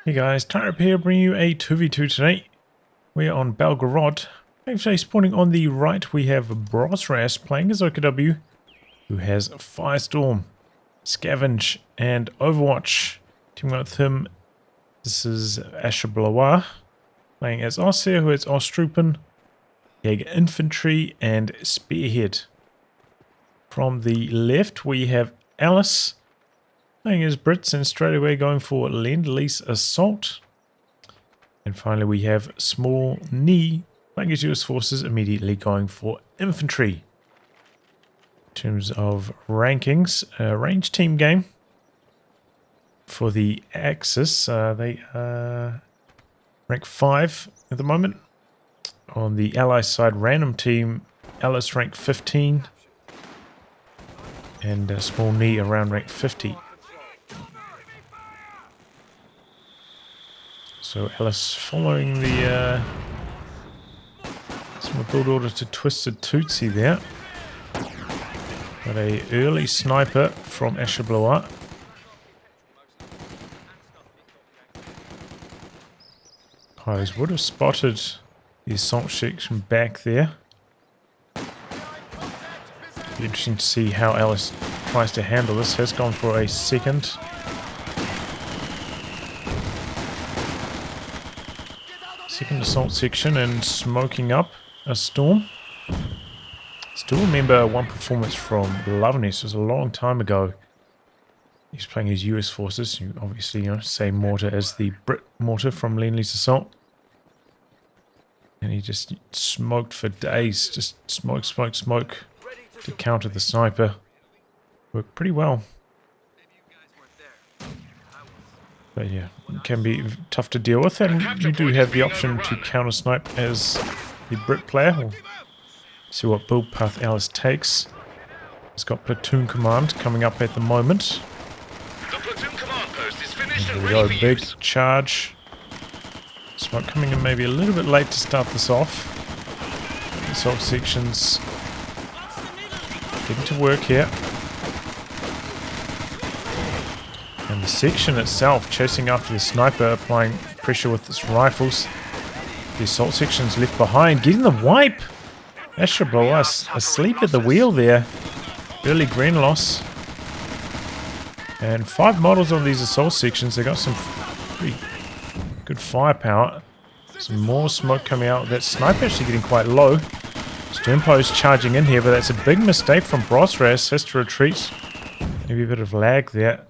Hey guys, Tyrip here, bringing you a 2v2 today. We're on Belgorod. Actually, spawning on the right, we have Brosras playing as OKW, who has Firestorm, Scavenge, and Overwatch. Teaming up with him, this is AshaBlois, playing as Ostheer, who has Ostheer, Infantry, and Spearhead. From the left, we have Alice, playing as Brits and straight away going for Lease Assault. And finally we have smallNhii, playing as US Forces, immediately going for Infantry. In terms of rankings, range team game. For the Axis, they are rank 5 at the moment. On the Ally side, random team, Alice rank 15. And smallNhii around rank 50. So Alice following the small build order to Twisted Tootsie there. Got a early sniper from AshaBlois. Pies would have spotted the assault section back there. Be interesting to see how Alice tries to handle this. Has gone for a second. Second assault section and smoking up a storm. Still remember one performance from Loveness. It was a long time ago. He's playing his US forces. You obviously, same mortar as the Brit mortar from Lease Assault. And he just smoked for days. Just smoke to counter the sniper. Worked pretty well. But yeah, it can be tough to deal with, and you do have the option to counter snipe as the Brit player. We'll see what build path Alice takes. He's got platoon command coming up at the moment. The platoon command post is finished Here and we ready go, for big use. charge. Smoke coming in maybe a little bit late to start this off. Assault sections getting to work here. And the section itself chasing after the sniper, applying pressure with its rifles. The assault section's left behind, getting the wipe. AshaBlois asleep at the wheel there. Early green loss. And 5 models on these assault sections. They got some pretty good firepower. Some more smoke coming out. That sniper actually getting quite low. Sternpost charging in here, but that's a big mistake from Brosras. Has to retreat. Maybe a bit of lag there.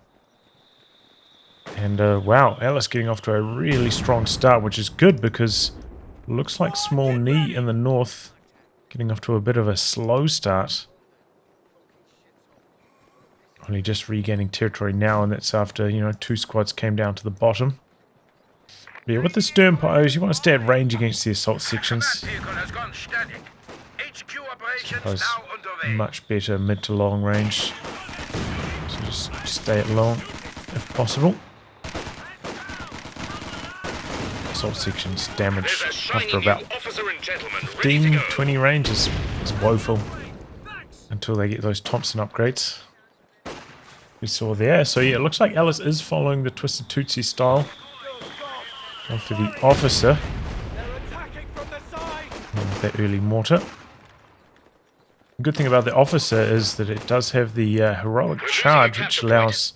And wow, Alice getting off to a really strong start, which is good because it looks like smallNhii in the north getting off to a bit of a slow start. Only just regaining territory now, and that's after, 2 squads came down to the bottom. But yeah, with the stern pose, you want to stay at range against the assault sections. Suppose much better mid to long range. So just stay at long if possible. Assault sections damage after about 15-20 range is woeful until they get those Thompson upgrades we saw there. So yeah, it looks like Alice is following the Twisted Tootsie style. Going for the officer and with that early mortar. The good thing about the officer is that it does have the heroic charge, which allows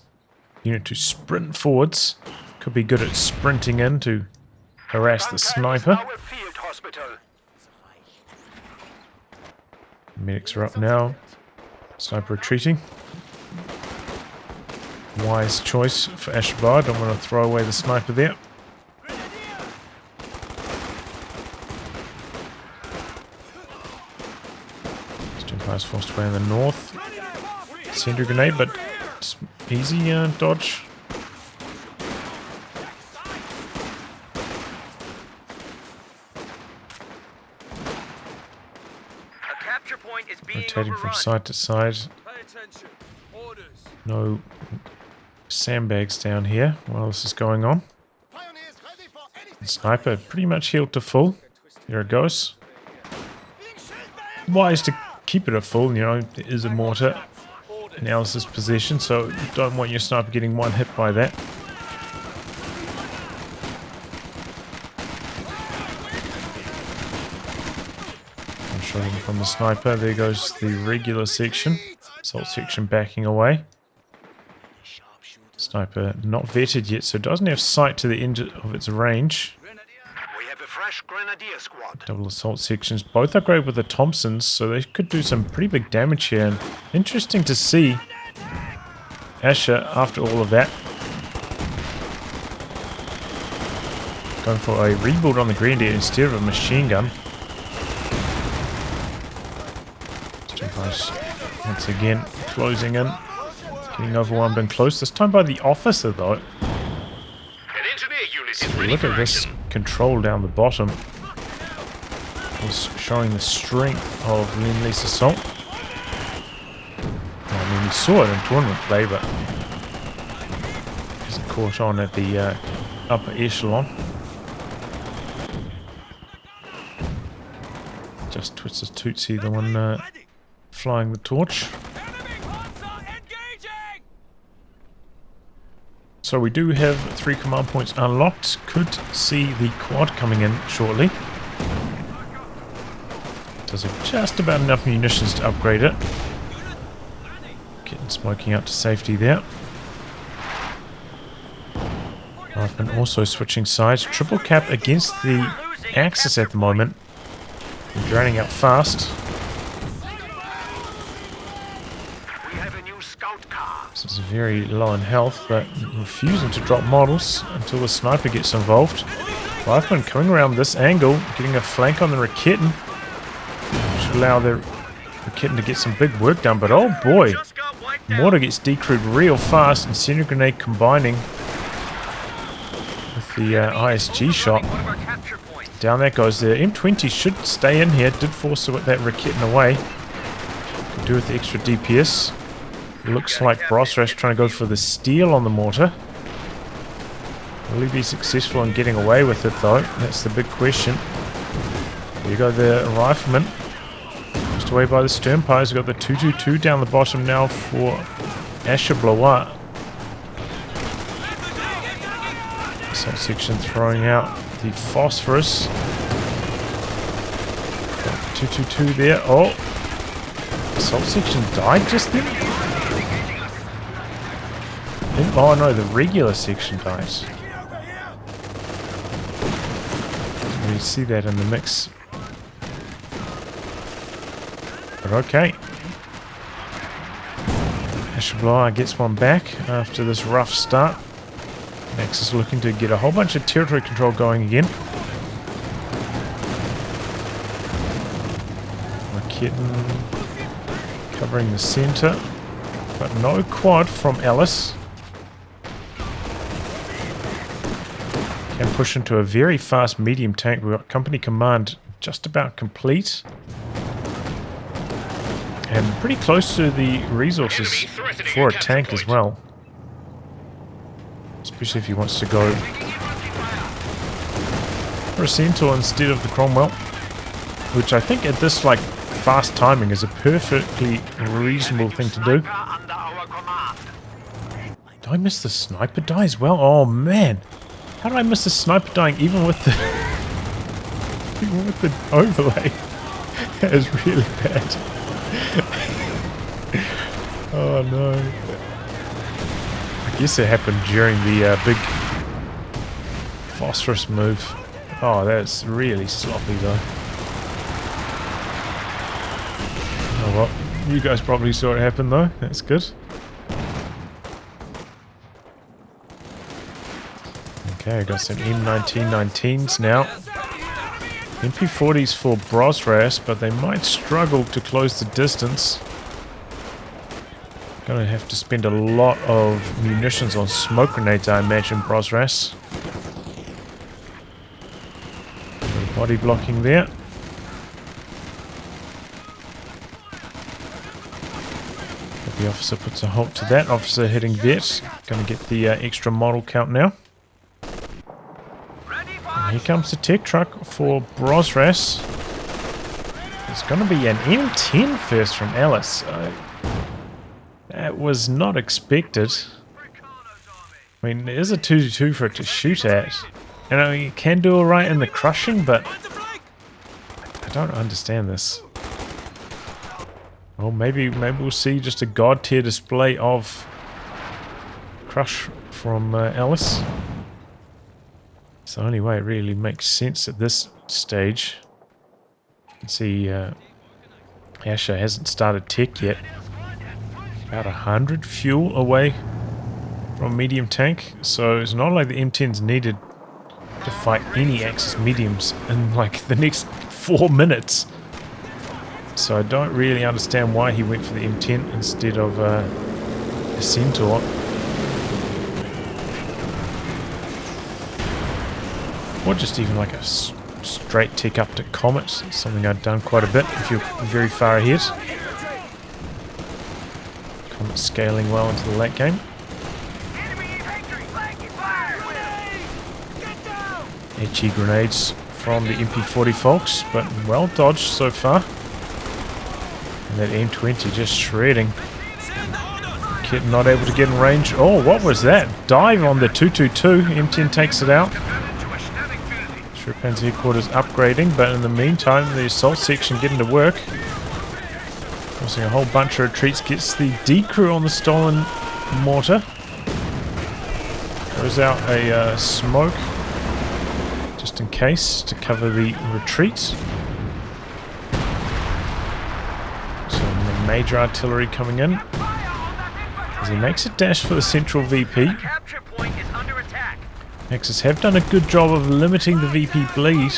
the unit to sprint forwards. Could be good at sprinting in to harass the sniper. Medics are up now. Sniper retreating. Wise choice for AshaBlois. Don't want to throw away the sniper there. Sternpost forced away in the north. Sentry grenade, but it's easy dodge. Rotating from side to side. No sandbags down here while this is going on. The sniper pretty much healed to full. There it goes. Wise to keep it at full, there is a mortar in Alice's possession, so you don't want your sniper getting one hit by that. Getting from the sniper. There goes the regular section. Assault section backing away. Sniper not vetted yet, so it doesn't have sight to the end of its range. We have a fresh grenadier squad. Double assault sections. Both are great with the Thompsons, so they could do some pretty big damage here. And interesting to see Asha, after all of that, going for a rebuild on the Grenadier instead of a machine gun. Spearhead once again closing in. Getting overwhelmed and close. This time by the officer though. An engineer unit is ready Look for at this action. control down the bottom. It's showing the strength of Lease assault. I mean, we saw it in tournament play, but hasn't caught on at the upper echelon. Just Twister's Tootsie, the one flying the torch. So we do have 3 command points unlocked. Could see the quad coming in shortly. Does have just about enough munitions to upgrade it. Getting smoking out to safety there. I've been also switching sides. Triple cap against the Axis at the moment. Draining out fast. We have a new scout car. This is very low in health, but refusing to drop models until the sniper gets involved. Lifeman coming around this angle, getting a flank on the Raketin. Should allow the Raketin to get some big work done, but oh boy! Mortar gets decrewed real fast, and Incendiary Grenade combining with the ISG shot. Down that goes. The M20 should stay in here. Did force that Raketin away. Could do with the extra DPS. Looks like Brosras trying to go for the steal on the mortar. Will he be successful in getting away with it though? That's the big question. There you go, the rifleman. Just away by the sternpires. We've got the 222 down the bottom now for AshaBlois. Assault section throwing out the phosphorus. Got 222 there. Oh! Assault section died just then? Oh no, the regular section died. Didn't really see that in the mix. But okay. AshaBlois gets one back after this rough start. Max is looking to get a whole bunch of territory control going again. Raketin covering the center. But no quad from Ellis. Can push into a very fast medium tank. We've got company command just about complete. And pretty close to the resources for a tank as well. Especially if he wants to go for a Centaur instead of the Cromwell. Which I think at this like fast timing is a perfectly reasonable thing to do. Did I miss the sniper die as well? Oh man! How did I miss the sniper dying even with the overlay? That is really bad. Oh no. I guess it happened during the big phosphorus move. Oh, that's really sloppy though. Oh well, you guys probably saw it happen though. That's good. Okay, got some M1919s now. MP40s for Brosras, but they might struggle to close the distance. Gonna have to spend a lot of munitions on smoke grenades, I imagine, Brosras. Body blocking there. The officer puts a halt to that. Officer hitting vet. Gonna get the extra model count now. And here comes the tech truck for Brosras. It's gonna be an M10 first from Alice. That was not expected. I mean, there is a 2-2 for it to shoot at. And I mean, it can do alright in the crushing, but I don't understand this. Well, maybe we'll see just a god tier display of crush from Ellis. It's the only way it really makes sense at this stage. You can see Asha hasn't started tech yet. About 100 fuel away from medium tank, so it's not like the M10's needed to fight any Axis mediums in like the next 4 minutes. So I don't really understand why he went for the M10 instead of a Centaur. Or just even like a straight tick up to Comet, something I've done quite a bit if you're very far ahead. Comet scaling well into the late game. HE grenades from the MP40 folks, but well dodged so far. And that M20 just shredding. Kit not able to get in range. Oh, what was that? Dive on the 222. M10 takes it out. Sherpan's headquarters upgrading, but in the meantime, the assault section getting to work. Causing a whole bunch of retreats. Gets the D crew on the stolen mortar. Throws out a smoke. Just in case, to cover the retreat. Some major artillery coming in. As he makes a dash for the central VP. Axis have done a good job of limiting the VP bleed,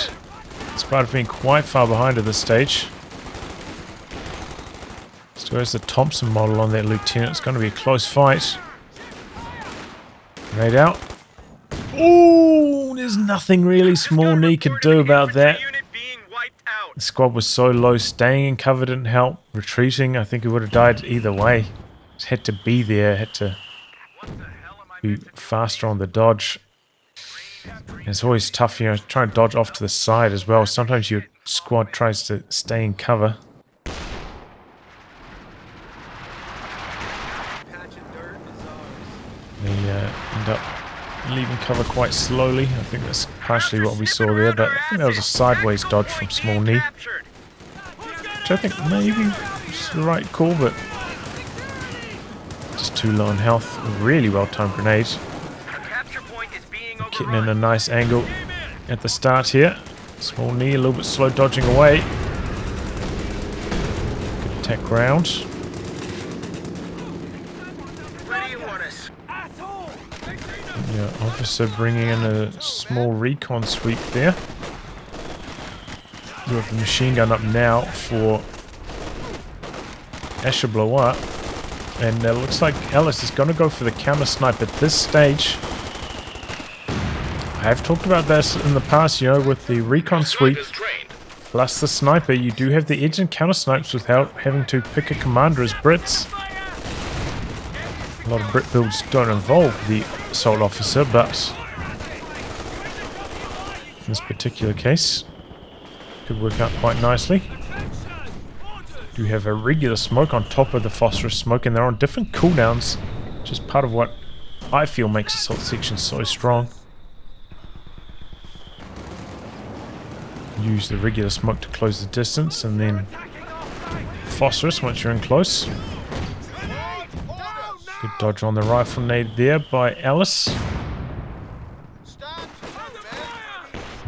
despite being quite far behind at this stage. Still has the Thompson model on that lieutenant. It's going to be a close fight. Grenade out. Ooh, there's nothing really smallNhii could do about that. The squad was so low, staying in cover didn't help. Retreating, I think he would have died either way. Just had to be there, had to be faster on the dodge. And it's always tough, you know, trying to dodge off to the side as well. Sometimes your squad tries to stay in cover. They end up leaving cover quite slowly. I think that's partially what we saw there, but I think that was a sideways dodge from smallNhii, which I think maybe was the right call, but just too low on health. A really well timed grenade. Getting in a nice angle at the start here. smallNhii a little bit slow dodging away. Good attack round. Yeah, officer bringing in a small recon sweep there. We have the machine gun up now for AshaBlois, and it looks like Ellis is going to go for the counter snipe at this stage. I have talked about this in the past, you know, with the recon sweep plus the sniper, you do have the edge and counter snipes without having to pick a commander as Brits. A lot of Brit builds don't involve the assault officer, but in this particular case, could work out quite nicely. Do have a regular smoke on top of the phosphorus smoke, and they're on different cooldowns, which is part of what I feel makes assault section so strong. Use the regular smoke to close the distance, and then phosphorus once you're in close. Good dodge on the rifle nade there by Ellis.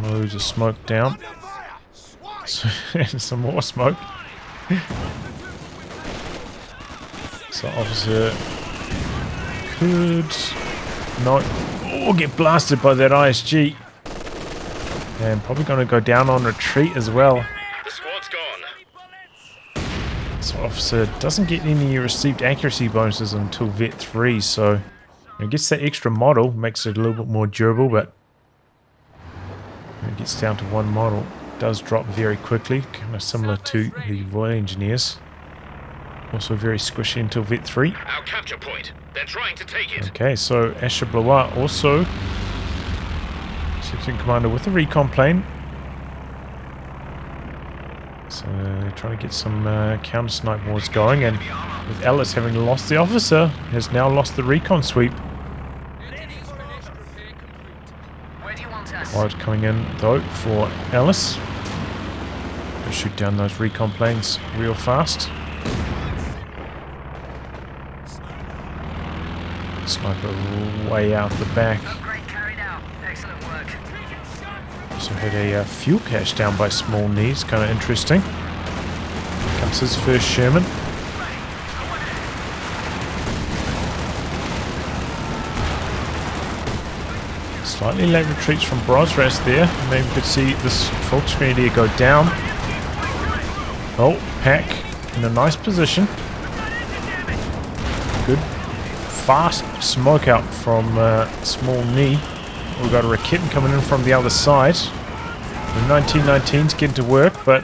Loads of smoke down. And some more smoke. So officer could not get blasted by that ISG. And probably going to go down on retreat as well. The squad's gone. So officer doesn't get any received accuracy bonuses until Vet 3, so it gets that extra model, makes it a little bit more durable, but when it gets down to one model, it does drop very quickly, kind of similar to the Royal Engineers. Also very squishy until Vet 3. Our capture point. They're trying to take it. Okay, so AshaBlois also Section Commander with a recon plane. So they're trying to get some counter snipe wars going, and with Ellis having lost the officer, has now lost the recon sweep. Wide coming in though for Ellis. Shoot down those recon planes real fast. Sniper way out the back. Upgrade carried out. Excellent work. Also had a fuel cache down by smallNhii. It's kind of interesting. Here comes his first Sherman. Slightly late retreats from Brosras there. Maybe we could see this Volksgrenadier go down. Oh, pack in a nice position. Good fast smoke out from smallNhii. We've got a Rakitten coming in from the other side. The 1919's getting to work, but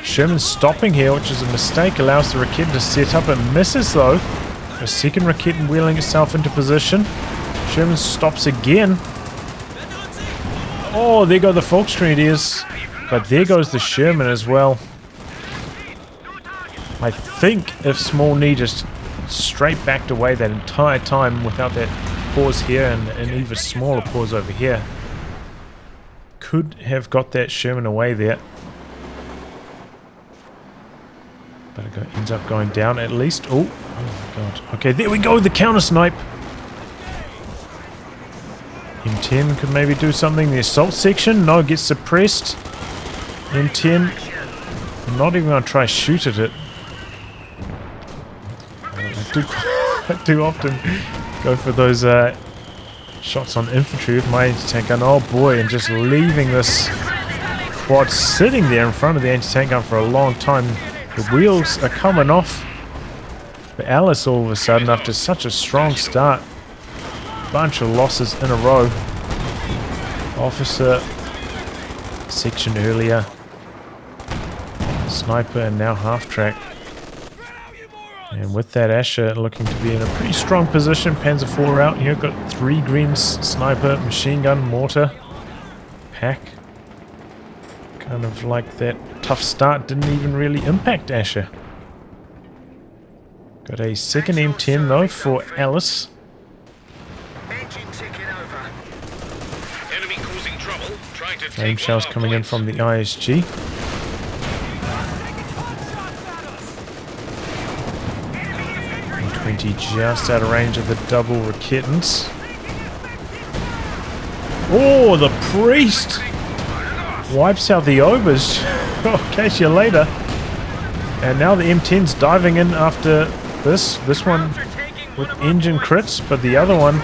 Sherman's stopping here, which is a mistake. Allows the Rakitten to set up. It misses though. A second Rakitten wheeling itself into position. Sherman stops again. Oh, there go the Volksgrenadiers. But there goes the Sherman as well. I think if smallNhii just straight backed away that entire time without that pause here and an even smaller pause over here, could have got that Sherman away there. But it ends up going down at least. Oh my god. Okay, there we go, the counter snipe. M10 could maybe do something. The assault section, no, gets suppressed. M10, I'm not even going to try shoot at it. I do often go for those shots on infantry with my anti-tank gun. Oh boy, and just leaving this quad sitting there in front of the anti-tank gun for a long time. The wheels are coming off. But Alice all of a sudden, after such a strong start, bunch of losses in a row. Officer section earlier. Sniper and now half-track. And with that, Asha looking to be in a pretty strong position. Panzer IV out here. Got 3 greens, sniper, machine gun, mortar, pack. Kind of like that tough start didn't even really impact Asha. Got a second M10 though for Alice. Engine ticking over. Enemy causing trouble. Trying to Flame take shells one of our coming in points. from the ISG. 20 just out of range of the double Rakettens. Oh, the priest wipes out the Obers. I'll catch you later. And now the M10's diving in after this one with engine crits, but the other one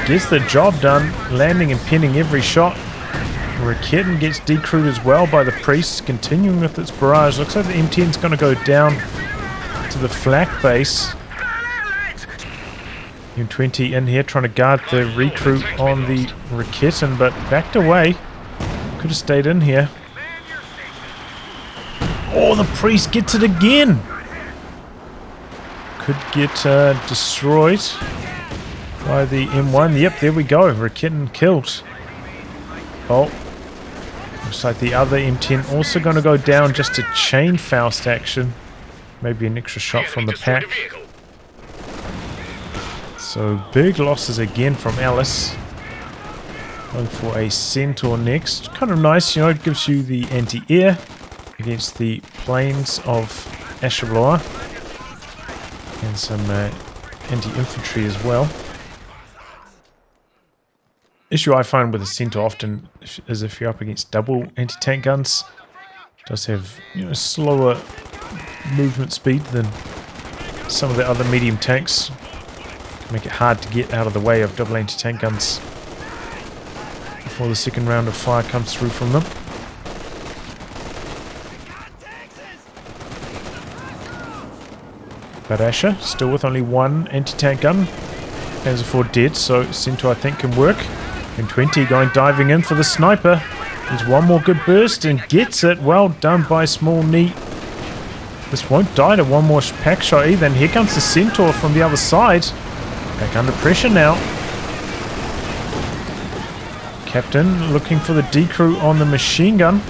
gets the job done, landing and pinning every shot. Rakitten gets decrewed as well by the priest, continuing with its barrage. Looks like the M10's going to go down to the flak base. M20 in here trying to guard the recruit on the Rakitten, but backed away. Could have stayed in here. Oh, the priest gets it again. Could get destroyed by the M1. Yep, there we go. Rakitten killed. Oh, looks like the other M10 also going to go down just to chain Faust action. Maybe an extra shot from the pack. So big losses again from Alice. Going for a Centaur next. Kind of nice, you know, it gives you the anti-air against the planes of AshaBlois. And some anti-infantry as well. Issue I find with a Centaur often is if you're up against double anti-tank guns. It does have, you know, slower movement speed than some of the other medium tanks. Can make it hard to get out of the way of double anti-tank guns before the second round of fire comes through from them. But Asha still with only 1 anti-tank gun. Panzer IV dead, so Centaur I think can work. And 20 going diving in for the sniper. There's one more good burst and gets it. Well done by smallNhii. This won't die to one more pack shot either. And here comes the Centaur from the other side. Back under pressure now. Captain looking for the decrew on the machine gun.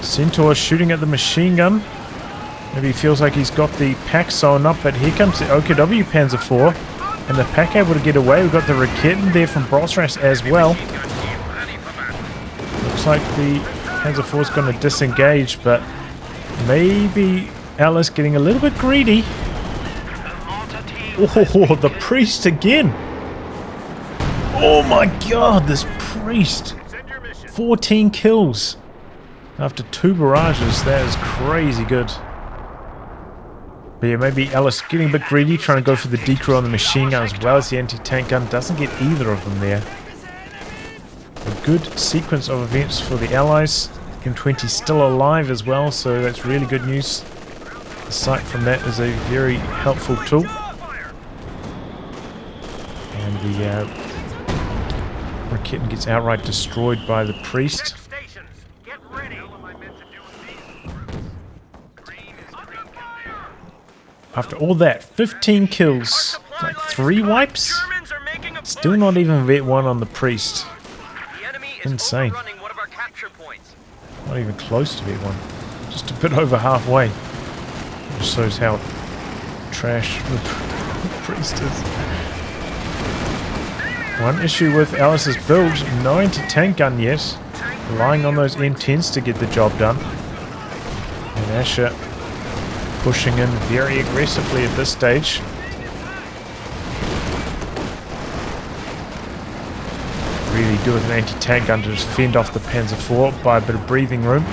Centaur shooting at the machine gun. Maybe he feels like he's got the pack sewn up, but here comes the OKW Panzer IV. And the pack able to get away. We've got the Rakitten there from Brosras as well. Looks like the Panzer IV is going to disengage, but maybe Alice getting a little bit greedy. Oh, the priest again. Oh my god, this priest. 14 kills after 2 barrages. That is crazy good. But yeah, maybe Ellis getting a bit greedy, trying to go for the decrew on the machine gun as well as the anti-tank gun. Doesn't get either of them there. A good sequence of events for the Allies. M20 still alive as well, so that's really good news. The sight from that is a very helpful tool. And the Raketen gets outright destroyed by the priest. After all that, 15 kills, like 3 wipes? Still not even vet 1 on the priest. Insane. Not even close to vet 1. Just a bit over halfway. Just shows how trash the priest is. One issue with Alice's build, no anti-tank gun yet. Relying on those M10s to get the job done. And Asha pushing in very aggressively at this stage. Really good with an anti-tank gun to just fend off the Panzer IV by a bit of breathing room.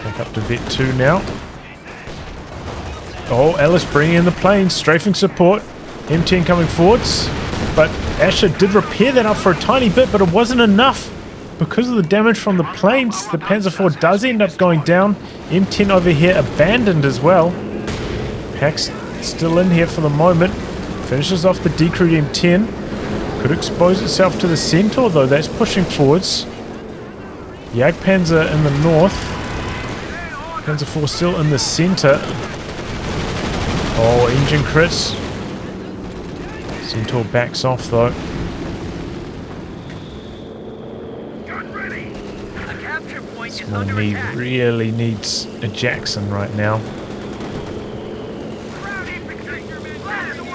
Back up to Vet 2 now. Oh, Ellis bringing in the planes, strafing support. M10 coming forwards. But Asha did repair that up for a tiny bit, but it wasn't enough. Because of the damage from the planes, the Panzer IV does end up going down. M10 over here abandoned as well. Pack's still in here for the moment. Finishes off the decrewed M10. Could expose itself to the Centaur though, that's pushing forwards. Jagdpanzer in the north. Panzer IV still in the center. Oh, engine crits. Centaur backs off though. smallNhii really needs a Jackson right now.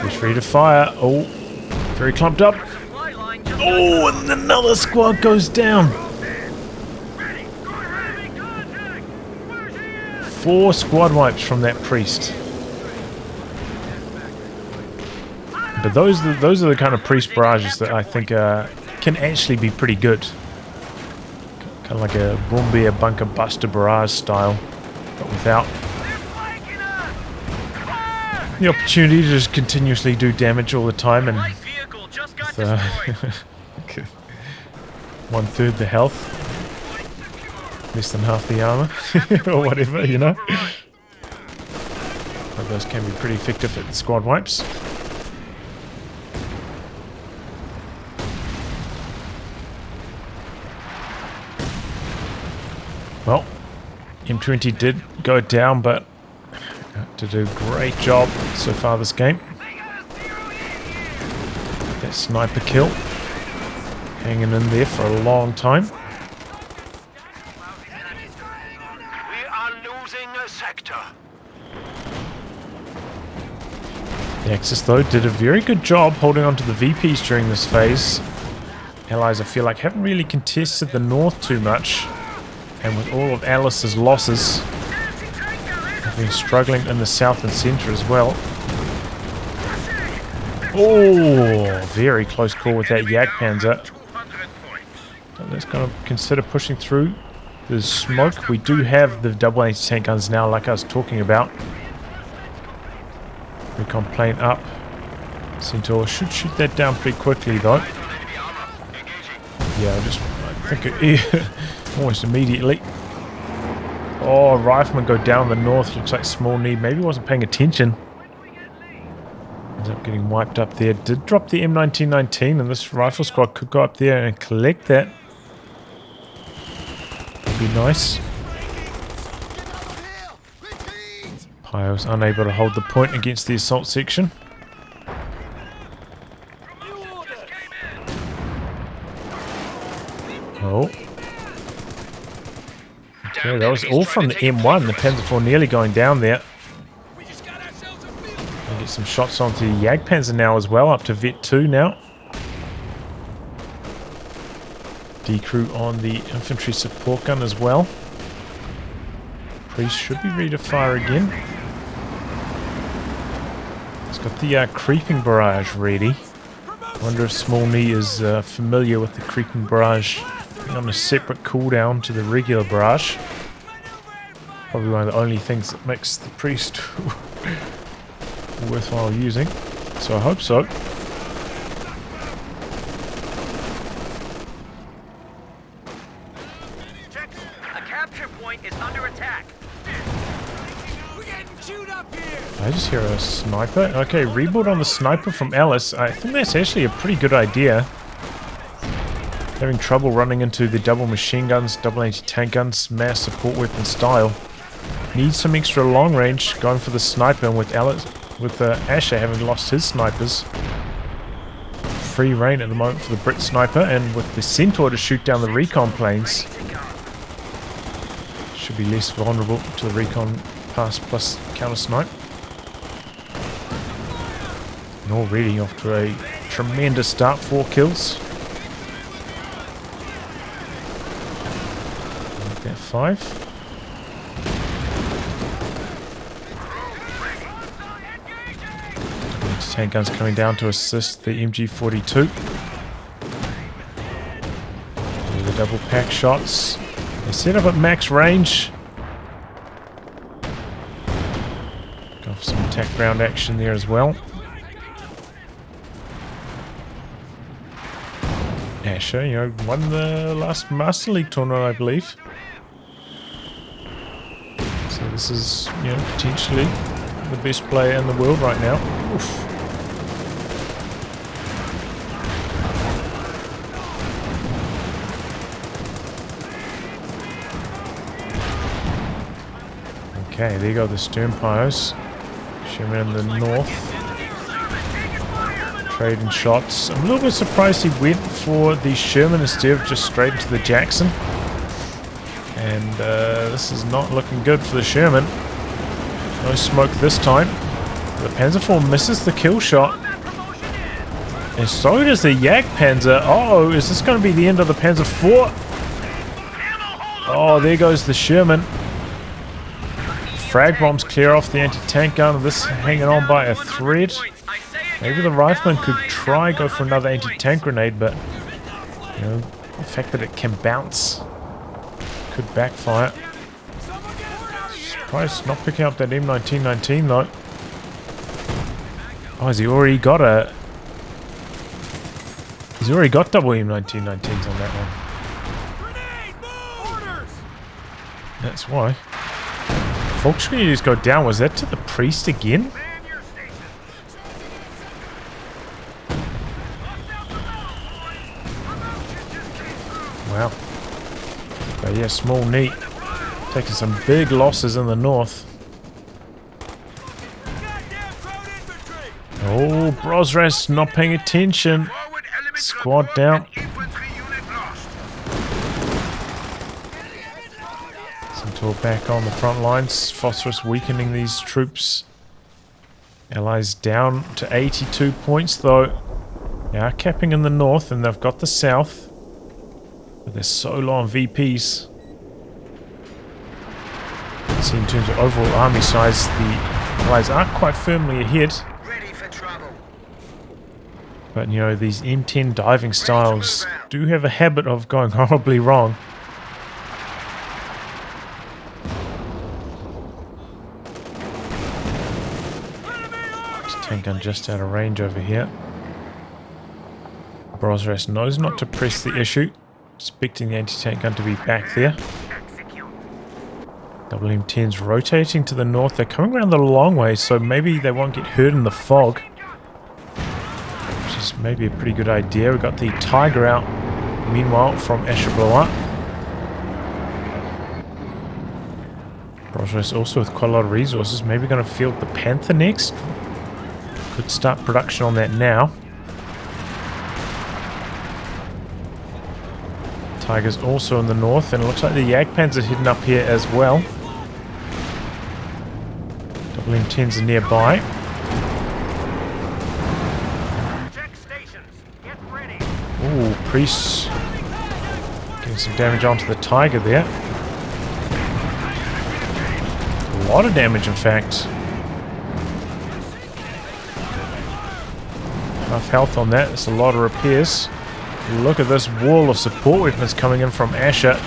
He's ready to fire. Oh, very clumped up. Oh, and another squad goes down. 4 squad wipes from that priest. But those are the kind of priest barrages that I think can actually be pretty good. Kind of like a Bombeer bunker buster barrage style, but without the opportunity to just continuously do damage all the time and with, 1/3 the health, less than half the armor, or whatever, you know. But those can be pretty effective at the squad wipes. Well, M20 did go down, but did a great job so far this game. That sniper kill, hanging in there for a long time. We are losing a sector. The Axis, though, did a very good job holding on to the VPs during this phase. Allies, I feel like, haven't really contested the north too much. And with all of Alice's losses, they've been struggling in the south and centre as well. Oh, very close call with that Jagdpanzer. So let's kind of consider pushing through the smoke. We do have the double anti-tank guns now, like I was talking about. Recon plane up. Centaur should shoot that down pretty quickly, though. Yeah, I think it, almost immediately. Oh, riflemen go down the north. Looks like smallNhii maybe wasn't paying attention. Ends up getting wiped up there. Did drop the M1919, and this rifle squad could go up there and collect that. Would be nice. Pio's unable to hold the point against the assault section. Oh. Okay, that was all from the M1. The Panzer IV nearly going down there. I'll get some shots onto the Jagdpanzer now as well, up to Vet 2 now. Decrew on the infantry support gun as well. Priest should be ready to fire again. Got the creeping barrage ready. I wonder if smallNhii is familiar with the creeping barrage being on a separate cooldown to the regular barrage. Probably one of the only things that makes the priest worthwhile using. So I hope so. A capture point is under attack. I just hear a sniper. Okay, rebuild on the sniper from Alice. I think that's actually a pretty good idea. Having trouble running into the double machine guns, double anti-tank guns, mass support weapon style. Need some extra long range going for the sniper, and with Alice, with Asher having lost his snipers. Free reign at the moment for the Brit sniper, and with the Centaur to shoot down the recon planes. Should be less vulnerable to the recon pass plus counter snipe. And already off to a tremendous start, 4 kills. Make that 5. Tank guns coming down to assist the MG42. The double pack shots. They set up at max range. Go for some attack ground action there as well. Asher, you know, won the last Master League tournament, I believe. So this is, you know, potentially the best player in the world right now. Oof. Okay, there you go, the stern pyros. Sherman in the north. Trading shots. I'm a little bit surprised he went for the Sherman instead of just straight into the Jackson. And this is not looking good for the Sherman. No smoke this time. The Panzer IV misses the kill shot. And so does the Jagdpanzer. Oh, is this going to be the end of the Panzer IV? Oh, there goes the Sherman. Frag bombs clear off the anti-tank gun. This hanging on by a thread. Maybe the rifleman could try go for another anti-tank grenade, but you know, the fact that it can bounce could backfire. Surprised not picking up that M1919 though. Oh, has he already got a... He's already got double M1919s on that one. That's why. Volkswagen just go down. Was that to the priest again? Wow. But yeah, smallNhii taking some big losses in the north. Oh, Brosras not paying attention. Squad down. Centaur back on the front lines. Phosphorus weakening these troops. Allies down to 82 points though. They are capping in the north and they've got the south. But they're so low on VPs. See, in terms of overall army size, the Allies are quite firmly ahead. But you know, these M10 diving styles do have a habit of going horribly wrong. Tank gun just out of range over here. Brosras knows not to press the issue. Expecting the anti-tank gun to be back there. Double M10's rotating to the north. They're coming around the long way, so maybe they won't get hurt in the fog. Which is maybe a pretty good idea. We've got the Tiger out, meanwhile, from AshaBlois. Brosras also with quite a lot of resources. Maybe going to field the Panther next. Could start production on that now. Tiger's also in the north, and it looks like the Jagdpanzer are hidden up here as well. Double M10s are nearby. Ooh, Priest getting some damage onto the Tiger there. A lot of damage, in fact. Half health on that. It's a lot of repairs. Look at this wall of support weapons coming in from Asha.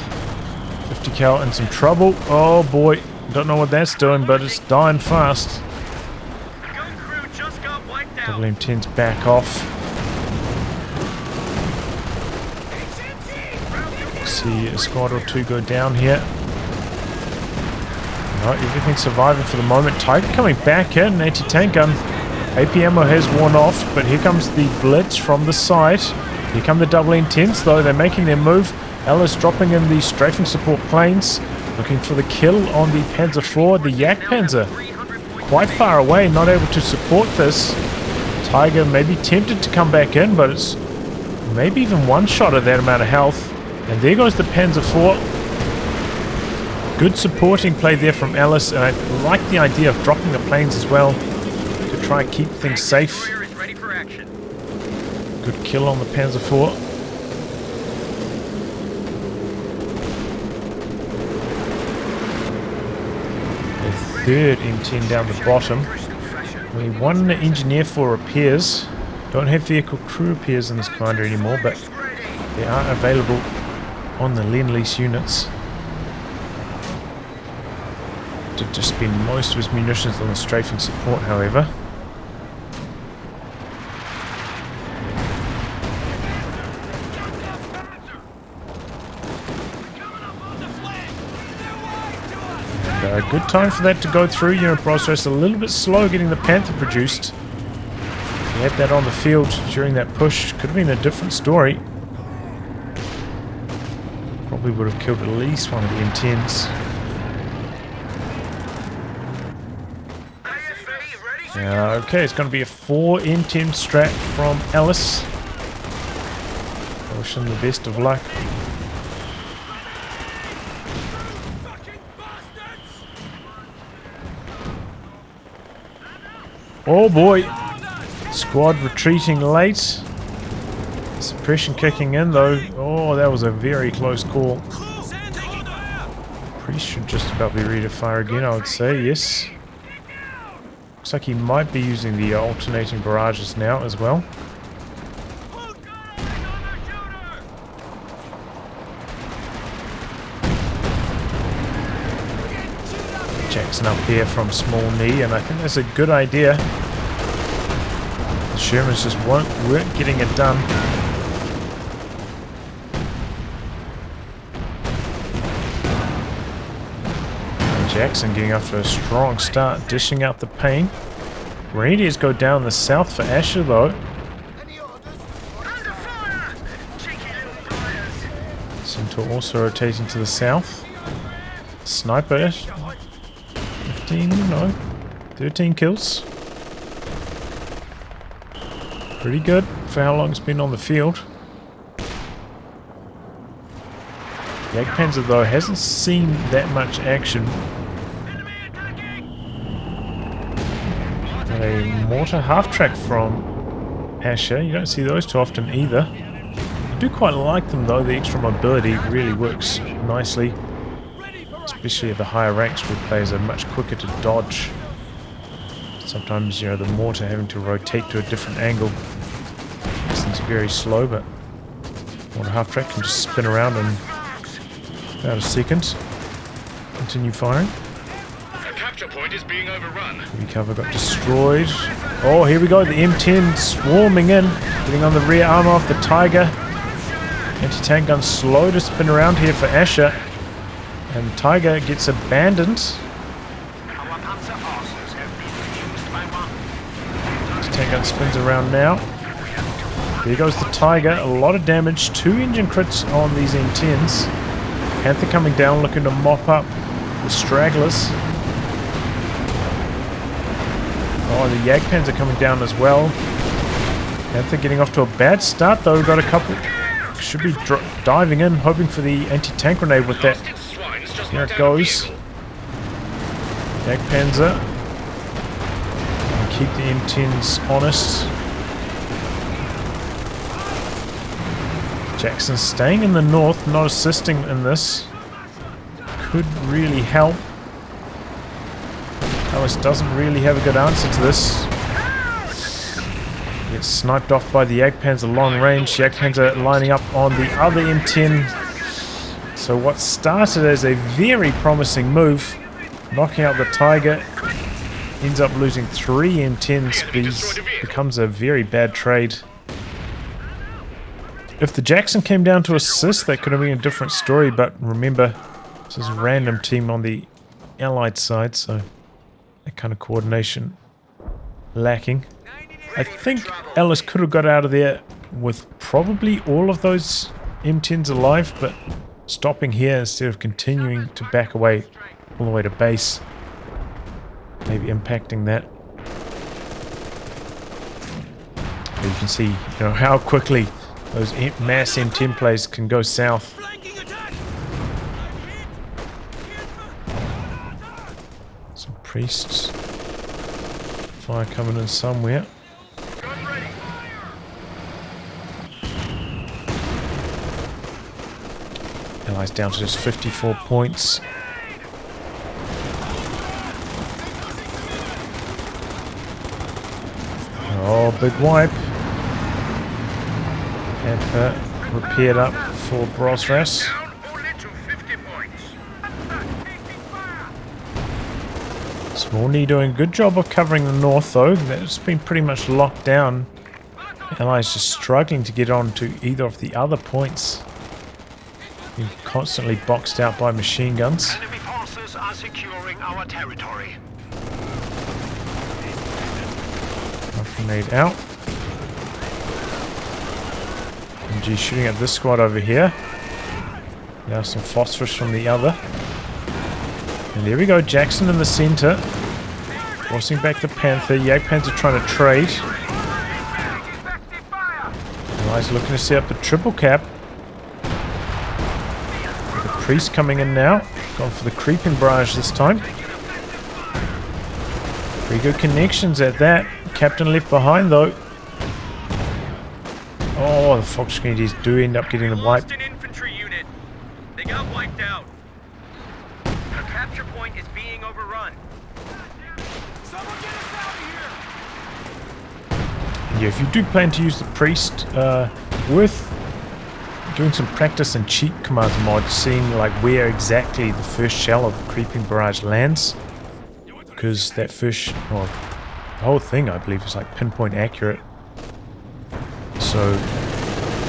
50 cal in some trouble. Oh boy. Don't know what that's doing, but it's dying fast. Gun crew just got wiped out. WM10's back off. See a squad or two go down here. Alright, everything's surviving for the moment. Tiger coming back in. Anti-tank gun. AP ammo has worn off, but here comes the blitz from the side. Here come the double intense though. They're making their move. Ellis dropping in the strafing support planes. Looking for the kill on the Panzer IV. The Yak Panzer quite far away, not able to support this. Tiger may be tempted to come back in, but it's maybe even one shot at that amount of health. And there goes the Panzer IV. Good supporting play there from Ellis, and I like the idea of dropping the planes as well to try and keep things safe. Good kill on the Panzer IV. The third M10 down the bottom. We one engineer for repairs. Don't have vehicle crew repairs in this commander anymore, but they are available on the Lease units. Did just spend most of his munitions on the strafing support, however. And, good time for that to go through. You know, Brosras a little bit slow getting the Panther produced. If he had that on the field during that push, could have been a different story. Probably would have killed at least one of the M10s. Okay, it's going to be a 4 M10 strat from Ellis. I wish him the best of luck. Oh boy! Squad retreating late. Suppression kicking in though. Oh, that was a very close call. Priest should just about be ready to fire again, I would say, yes. Looks like he might be using the alternating barrages now as well. Jackson up here from smallNhii, and I think that's a good idea. The Shermans just weren't getting it done. Jackson getting off to a strong start, dishing out the pain. Reindeers go down the south for Asha though. Centaur also rotating to the south. Sniper, 15, no, 13 kills. Pretty good for how long it's been on the field. Yak Panzer though hasn't seen that much action. A mortar half-track from Asha. You don't see those too often either. I do quite like them though. The extra mobility really works nicely. Especially at the higher ranks where players are much quicker to dodge. Sometimes, you know, the mortar having to rotate to a different angle. This thing's very slow, but mortar half-track can just spin around in about a second. Continue firing. Point is being overrun. Heavy cover got destroyed. Oh, here we go. The M10 swarming in. Getting on the rear armor of the Tiger. Anti-tank gun slow to spin around here for Asha. And the Tiger gets abandoned. Anti-tank gun spins around now. There goes the Tiger. A lot of damage. 2 engine crits on these M10s. Panther coming down looking to mop up the stragglers. Oh, the Yak Panzer are coming down as well. Panther getting off to a bad start though. We've got a couple. Should be diving in, hoping for the anti-tank grenade with that. Here it goes. Yak Panzer. And keep the M10s honest. Jackson staying in the north, not assisting in this. Could really help. Alice doesn't really have a good answer to this. Gets sniped off by the Jagdpanzer long range. Jagdpanzer lining up on the other M10. So what started as a very promising move, knocking out the Tiger, ends up losing 3 M10s. Becomes a very bad trade. If the Jackson came down to assist, that could have been a different story, but remember, this is a random team on the Allied side, so that kind of coordination lacking. I think Ellis could have got out of there with probably all of those M10s alive, but stopping here instead of continuing to back away all the way to base, maybe impacting that. But you can see, how quickly those mass M10 plays can go south. Some priests. Fire coming in somewhere. Allies down to just 54 points. Oh, big wipe. Panther repaired up for Brosras. smallNhii doing a good job of covering the north though. That's been pretty much locked down. Allies just struggling to get on to either of the other points. Being constantly boxed out by machine guns. Enemy forces are securing our territory. Grenade out. MG shooting at this squad over here. Now some phosphorus from the other. And there we go, Jackson in the center. Forcing back the Panther. Jagdpanzer trying to trade. Allies looking to set up the triple cap. The priest coming in now. Going for the creeping barrage this time. Pretty good connections at that. Captain left behind though. Oh, the Fox Grenadiers do end up getting the wipe. Lost an infantry unit. They got wiped out. Our capture point is being overrun. Someone get us out of here! Yeah, if you do plan to use the priest, worth doing some practice and cheat commands mod, seeing like where exactly the first shell of the creeping barrage lands, because that first, well, the whole thing I believe is like pinpoint accurate. So you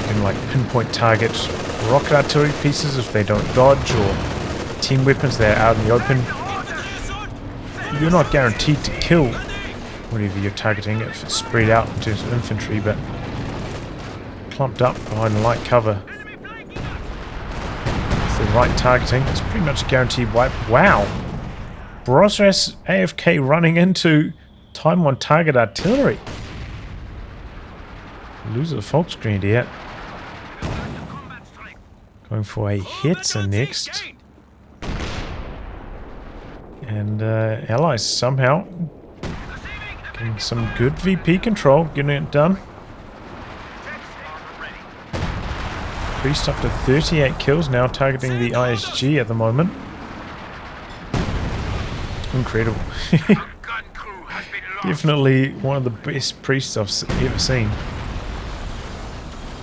can like pinpoint target rocket artillery pieces if they don't dodge, or team weapons that are out in the open. You're not guaranteed to kill whatever you're targeting if it's spread out in terms of infantry, but clumped up behind light cover with the right targeting, it's pretty much a guaranteed wipe. Wow! Brosras AFK running into time on target artillery. Loser Fox Grenadier. Going for a Hetzer next. And Allies somehow getting some good VP control, getting it done. Priest up to 38 kills now, targeting the ISG at the moment. Incredible. Definitely one of the best priests I've ever seen.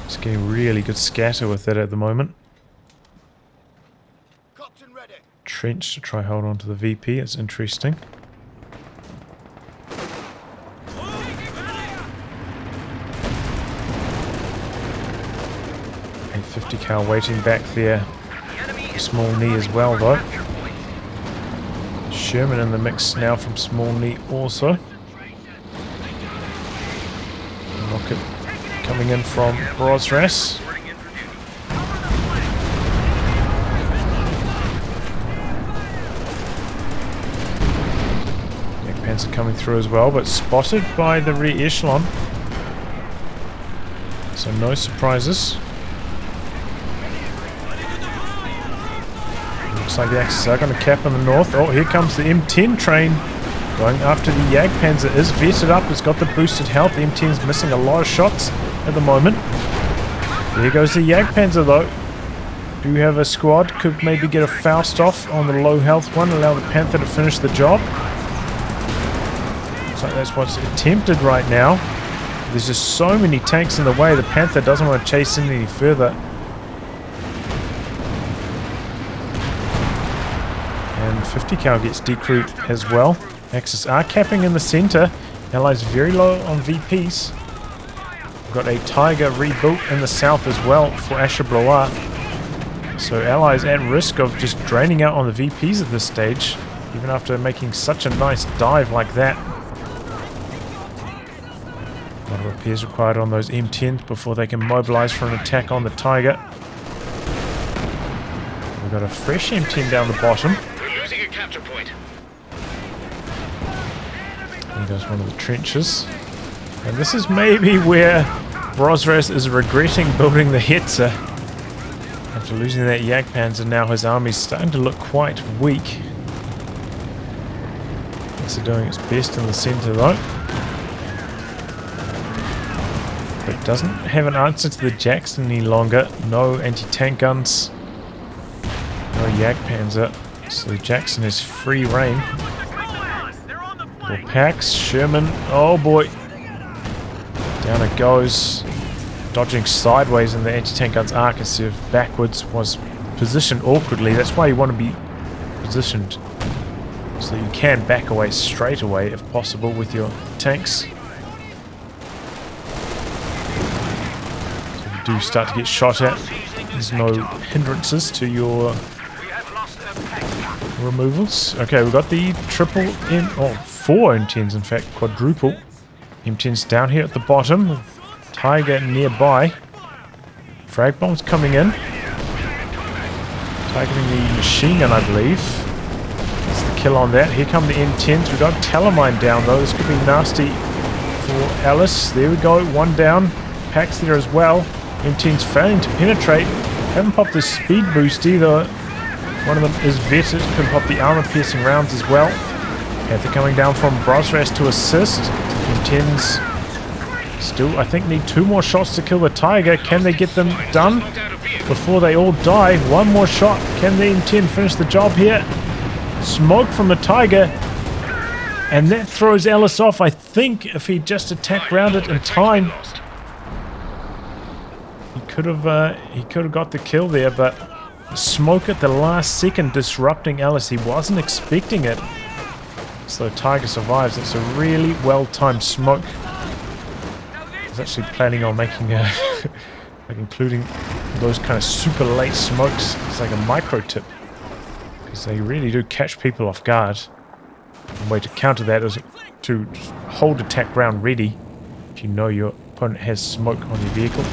Just getting really good scatter with it at the moment. Trench to try hold on to the VP, it's interesting. A 50 cal waiting back there. smallNhii as well though. Sherman in the mix now from smallNhii also. Rocket coming in from Brosras. Jagdpanzer coming through as well, but spotted by the rear echelon. So no surprises. Looks like the Axis are going to cap in the north. Oh, here comes the M10 train. Going after the Jagdpanzer, is vetted up, it's got the boosted health. The M10's missing a lot of shots at the moment. There goes the Jagdpanzer though. Do have a squad, could maybe get a Faust off on the low health one, allow the Panther to finish the job. Looks like that's what's attempted right now. There's just so many tanks in the way. The Panther doesn't want to chase in any further. And 50 cal gets decrewed as well. Axis are capping in the center. Allies very low on VPs. We've got a Tiger rebuilt in the south as well for AshaBlois. So Allies at risk of just draining out on the VPs at this stage, even after making such a nice dive like that. A lot of repairs required on those M10s before they can mobilize for an attack on the Tiger. We've got a fresh M10 down the bottom. We're losing a capture point. There goes one of the trenches. And this is maybe where Brosras is regretting building the Hetzer. After losing that Jagdpanzer, now his army's starting to look quite weak. It's doing its best in the center though. But doesn't have an answer to the Jackson any longer. No anti-tank guns. No Jagdpanzer. So Jackson is free reign. More packs. Sherman. Oh boy. Down it goes. Dodging sideways in the anti-tank gun's arc instead of backwards. Was positioned awkwardly. That's why you want to be positioned so you can back away straight away if possible with your tanks. So if you do start to get shot at, there's no hindrances to your removals. Okay, we've got the triple M, oh, 4 M10s in fact, quadruple M10s down here at the bottom. Tiger nearby. Frag bombs coming in. Targeting the machine gun, I believe. That's the kill on that. Here come the M10s. We've got Talamine down though. This could be nasty for Alice. There we go. One down. Packs there as well. M10's failing to penetrate. Haven't popped the speed boost either. One of them is vetted. Can pop the armor piercing rounds as well. Panther coming down from Brosras to assist. M10's still, I think, need 2 more shots to kill the Tiger. Can they get them done before they all die? 1 more shot. Can the M10 finish the job here? Smoke from the Tiger. And that throws Alice off. I think if he just attacked round it in time, he could have got the kill there, but smoke at the last second disrupting Alice. He wasn't expecting it. So Tiger survives. It's a really well-timed smoke. I was actually planning on making a like including those kind of super late smokes. It's like a micro tip because they really do catch people off guard. One way to counter that is to hold attack round ready if you know your opponent has smoke on your vehicle,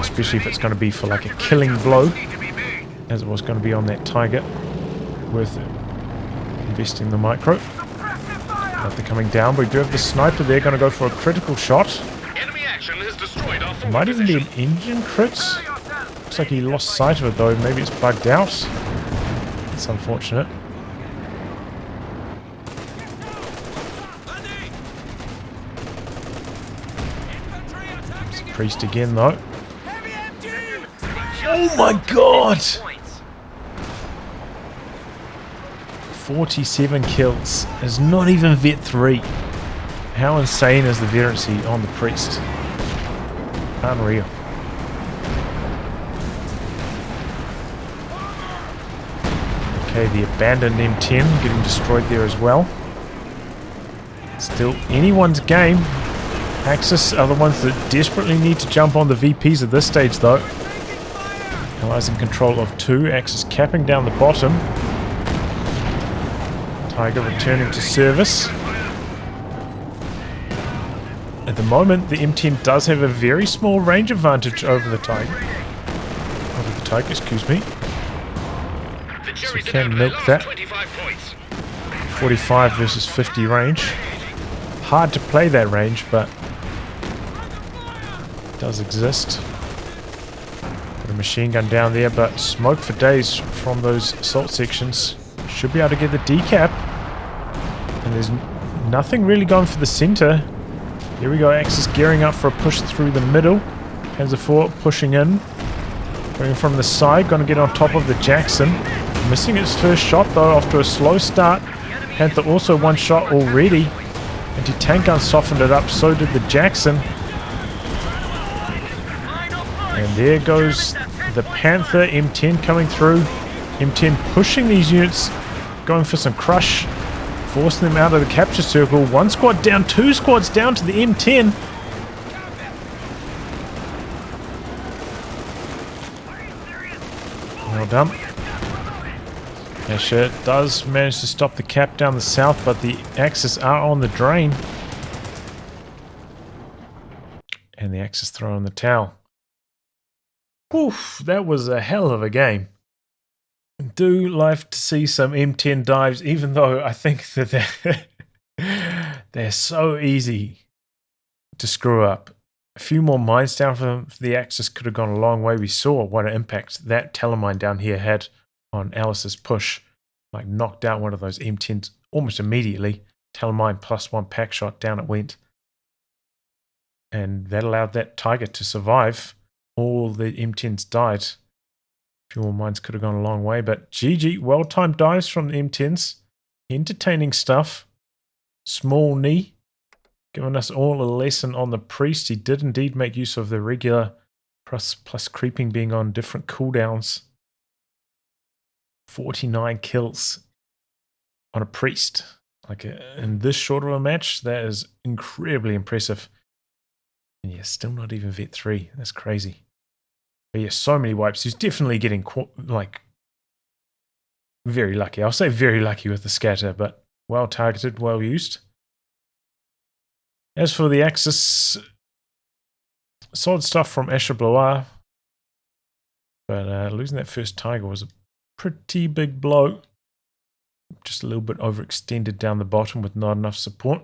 especially if it's going to be for like a killing blow as it was going to be on that Tiger. Worth it. Investing the micro. They're coming down, but we do have the sniper there, going to go for a critical shot. Enemy action has destroyed our forward Might even be position. an engine crit. Looks like he lost sight of it though. Maybe it's bugged out. That's unfortunate. It's a priest again though. Oh my god! 47 kills. Is not even Vet 3. How insane is the veterancy on the priest? Unreal. Okay, the abandoned M10 getting destroyed there as well. Still anyone's game. Axis are the ones that desperately need to jump on the VPs at this stage though. Allies in control of 2. Axis capping down the bottom. Tiger returning to service. At the moment, the M10 does have a very small range advantage over the Tiger. Excuse me. So we can milk that. 45 versus 50 range. Hard to play that range, but it does exist. Got a machine gun down there, but smoke for days from those assault sections. Should be able to get the decap. And there's nothing really going for the center. Here we go, Axis gearing up for a push through the middle. Panzer IV pushing in. Going from the side, going to get on top of the Jackson. Missing its first shot though after a slow start. Panther also 1 shot already. Anti-tank gun softened it up, so did the Jackson. And there goes the Panther, M10 coming through. M10 pushing these units, going for some crush, forcing them out of the capture circle. One squad down, two squads down to the M10. Well done. Asha does manage to stop the cap down the south, but the Axis are on the drain. And the Axis throw on the towel. Oof, that was a hell of a game. Do like to see some M10 dives, even though I think that they're so easy to screw up. A few more mines down for the Axis could have gone a long way. We saw what an impact that telemine down here had on Alice's push. Like knocked out one of those M10s almost immediately. Telemine plus one pack shot, down it went. And that allowed that Tiger to survive. All the M10s died. A few more mines could have gone a long way, but GG, well-timed dives from the M10s. Entertaining stuff. smallNhii, giving us all a lesson on the priest. He did indeed make use of the regular plus creeping being on different cooldowns. 49 kills on a priest. Like in this short of a match, that is incredibly impressive. And yeah, still not even vet 3. That's crazy. But yeah, so many wipes. He's definitely getting like very lucky. I'll say very lucky with the scatter, but well targeted, well used. As for the Axis, solid stuff from AshaBlois. But losing that first Tiger was a pretty big blow. Just a little bit overextended down the bottom with not enough support.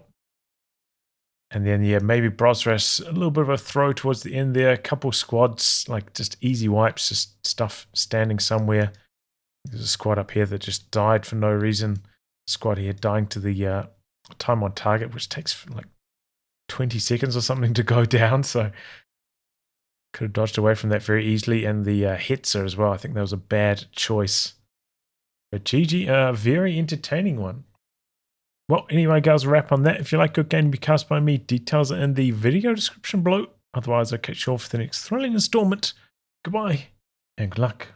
And then, yeah, maybe Brosras, a little bit of a throw towards the end there. A couple squads, like just easy wipes, just stuff standing somewhere. There's a squad up here that just died for no reason. Squad here dying to the time on target, which takes like 20 seconds or something to go down. So could have dodged away from that very easily. And the Hetzer as well. I think that was a bad choice. But GG, a very entertaining one. Well, anyway, guys, wrap on that. If you like good game to be cast by me, details are in the video description below. Otherwise, I'll catch you all for the next thrilling installment. Goodbye, and good luck.